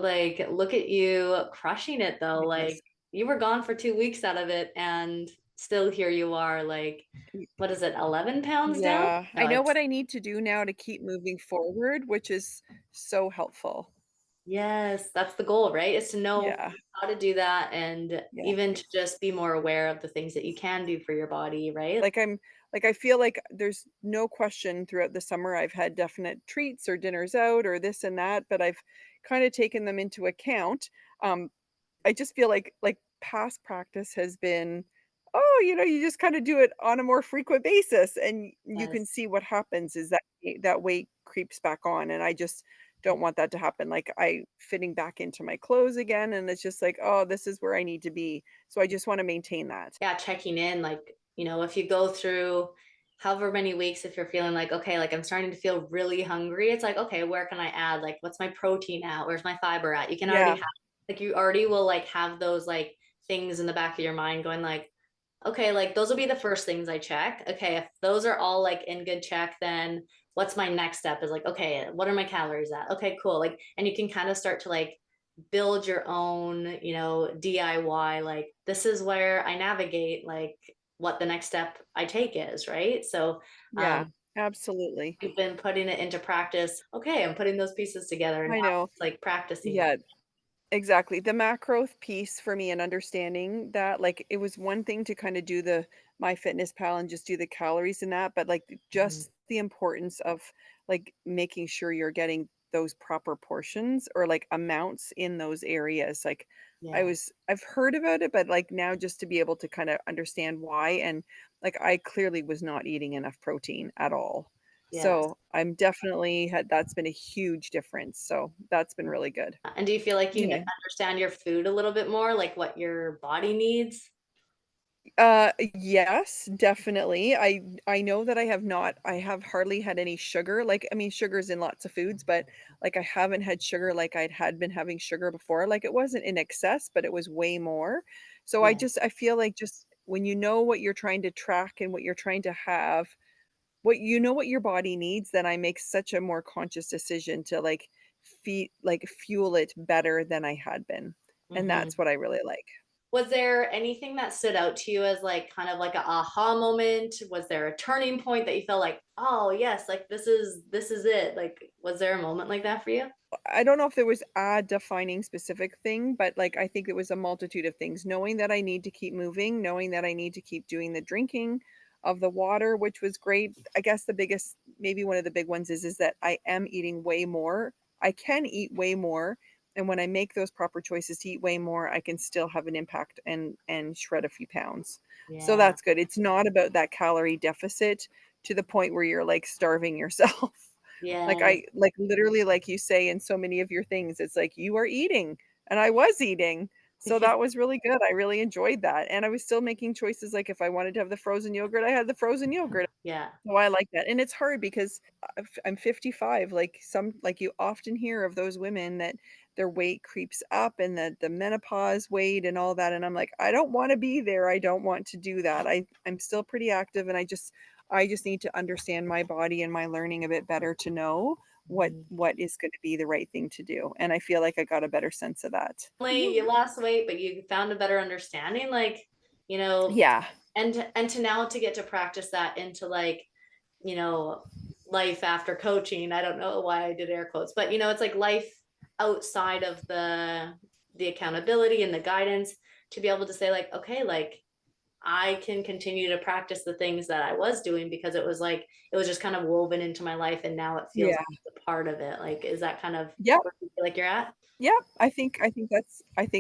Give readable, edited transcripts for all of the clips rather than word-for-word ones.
Like, look at you crushing it though. Like, Yes. you were gone for 2 weeks out of it, and still here you are, like, what is it, 11 pounds down? Yeah, I No, know it's what I need to do now to keep moving forward, which is so helpful. yes, that's the goal, right? Is to know Yeah, how to do that and yeah. even to just be more aware of the things that you can do for your body, right? Like, I feel like there's no question throughout the summer I've had definite treats or dinners out or this and that, but I've kinda taken them into account. Um, I just feel like past practice has been, "Oh, you just kinda do it on a more frequent basis," and you can Yes. see what happens is that weight creeps back on, and I just don't want that to happen, like, I fitting back into my clothes again, and it's just like, "Oh, this is where I need to be." So I just wanna maintain that. Yeah, checking in, like, if you go through however many weeks, if you're feeling like, okay, like I'm starting to feel really hungry, it's like, okay, where can I add? Like, what's my protein at? Where's my fiber at? You can already Yeah, have, like, you already will like have those like things in the back of your mind going like, okay, like those will be the first things I check. Okay, if those are all like in good check, then what's my next step is like, okay, what are my calories at? Okay, cool. Like, and you can kind of start to like build your own, DIY, like this is where I navigate like what the next step I take is, right? So yeah, absolutely. you've been putting it into practice. Okay, I'm putting those pieces together and I now know. it's like practicing it. Yeah, exactly. The macro piece for me and understanding that, like, it was one thing to kinda do the MyFitnessPal and just do the calories and that, but, like, Mhm. just the importance of, like, making sure you're getting those proper portions or, like, amounts in those areas, like, Yeah. I've heard about it, but, like, now just to be able to kinda understand why, and, like, I clearly was not eating enough protein at all. Yes. So, I'm definitely had that's been a huge difference, so that's been really good. And do you feel like you Yeah. understand your food a little bit more, like what your body needs? Yes, definitely. I know that I have hardly had any sugar, like, I mean, sugar's in lots of foods, but, like, I haven't had sugar like had been having sugar before, like, it wasn't in excess, but it was way more. So Yeah. I feel like just when you know what you're trying to track and what you're trying to have, what your body needs, then I make such a more conscious decision to, like, feed like, fuel it better than I had been, and Mhm. that's what I really like. Was there anything that stood out to you as like kind of like a aha moment? Was there a turning point that you felt like, "Oh, yes, like this is it." Like, was there a moment like that for you? I don't know if there was a defining specific thing, but, like, I think it was a multitude of things. Knowing that I need to keep moving, knowing that I need to keep doing the drinking of the water, which was great. I guess the biggest maybe one of the big ones is that I am eating way more. I can eat way more, and when I make those proper choices to eat way more, I can still have an impact and shred a few pounds. So Yeah. that's good. It's not about that calorie deficit to the point where you're, like, starving yourself. Yes. Like, literally, like you say in so many of your things, it's like, "You are eating," and I was eating. So that was really good, I really enjoyed that, and I was still making choices, like, if I wanted to have the frozen yogurt, I had the frozen yogurt. Yeah. So I like that, and it's hard because I'm 55, like, you often hear of those women that their weight creeps up and the menopause weight and all that, and I'm like, "I don't wanna be there, I don't want to do that." I'm still pretty active, and I just need to understand my body and my learning a bit better to know Mhm. what is gonna be the right thing to do, and I feel like I got a better sense of that. Like, you lost weight, but you found a better understanding, like, you know, Yeah. and to now to get to practice that into like, you know, life after coaching. I don't know why I did air quotes, but it's like life outside of the accountability and the guidance to be able to say like, okay, like I can continue to practice the things that I was doing because it was like it was just kind of woven into my life and now it feels Yeah. like a part of it. Like, is that kind of Yep, where you feel like you're at? yep, I think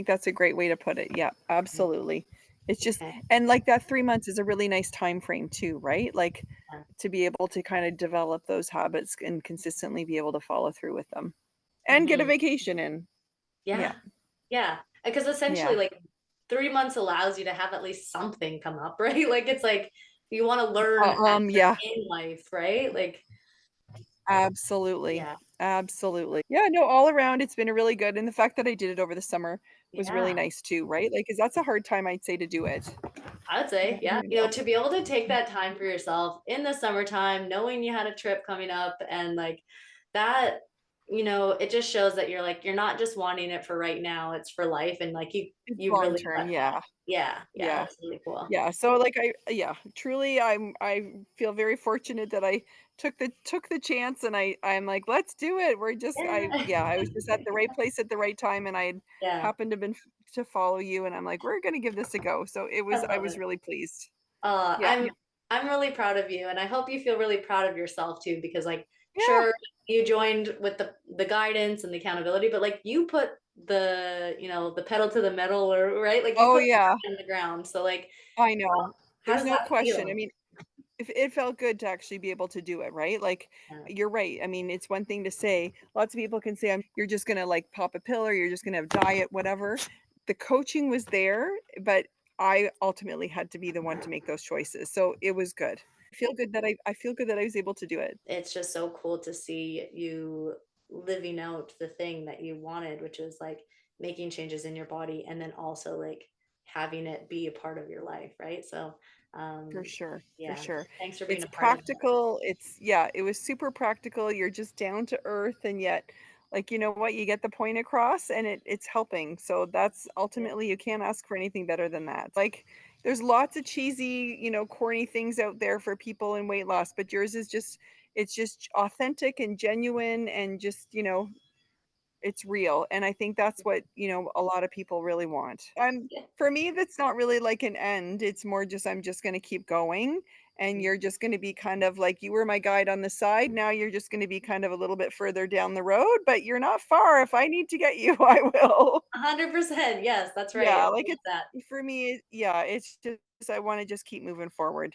that's a great way to put it, yeah, absolutely. It's just Okay. and, like, that 3 months is a really nice time frame too, right? Like, Yeah. to be able to kinda develop those habits and consistently be able to follow through with them, and get a Mhm. vacation in. Yeah, Yeah. Yeah. Because essentially, yeah. like 3 months allows you to have at least something come up, right? Like it's like you want to learn Yeah. in life, right? Like, Absolutely, yeah. absolutely. Yeah, no, all around, it's been a really good and the fact that I did it over the summer was really Yeah. nice too, right? Like, 'cause that's a hard time, I'd say, to do it. I would say, yeah. You know? To be able to take that time for yourself in the summertime, knowing you had a trip coming up and like that it just shows that you're not just wanting it for right now, it's for life, and like It's you long really term, got that. yeah, Yeah, yeah, yeah. that's really cool. Yeah, so, like, yeah, truly, I feel very fortunate that I took the chance, and I'm like, "Let's do it." We're just I Yeah. yeah, I was just at the right place at the right time, and I Yeah, happened to been to follow you, and I'm like, "We're gonna give this a go." So I I love was it. really pleased. Uh, Yeah, I'm I'm really proud of you, and I hope you feel really proud of yourself too, because like, yeah. sure, you joined with the guidance and the accountability, but like you put the pedal to the metal, or right, like you Oh, put yeah, in the ground. So like, I know. how There's does no that question. I feel? mean, if it felt good to actually be able to do it, right? Like, Yeah, you're right. I mean, it's one thing to say lots of people can say, you're just gonna, like, pop a pill or you're just gonna have diet, whatever. The coaching was there, but I ultimately had to be the one to make those choices, so it was good. I feel good that I was able to do it, it's just so cool to see you living out the thing that you wanted, which is like making changes in your body, and then also like having it be a part of your life, right? So, for um, sure, for yeah, sure. thanks for being It's a part of that. practical, yeah, it was super practical, you're just down to earth, and yet, like, you know what, you get the point across, and it's helping, so that's Yeah. ultimately you can't ask for anything better than that. Like, there's lots of cheesy, corny things out there for people in weight loss, but yours is just it's just authentic and genuine and just, it's real, and I think that's what, a lot of people really want. Yeah. For me, that's not really like an end, it's more just I'm just gonna keep going, and you're just gonna be kind of like you were my guide on the side, now you're just gonna be kind of a little bit further down the road, but you're not far. If I need to get you, I will. 100%. Yes, that's right. Yeah, I like, love that. for me, yeah, it's just I wanna just keep moving forward.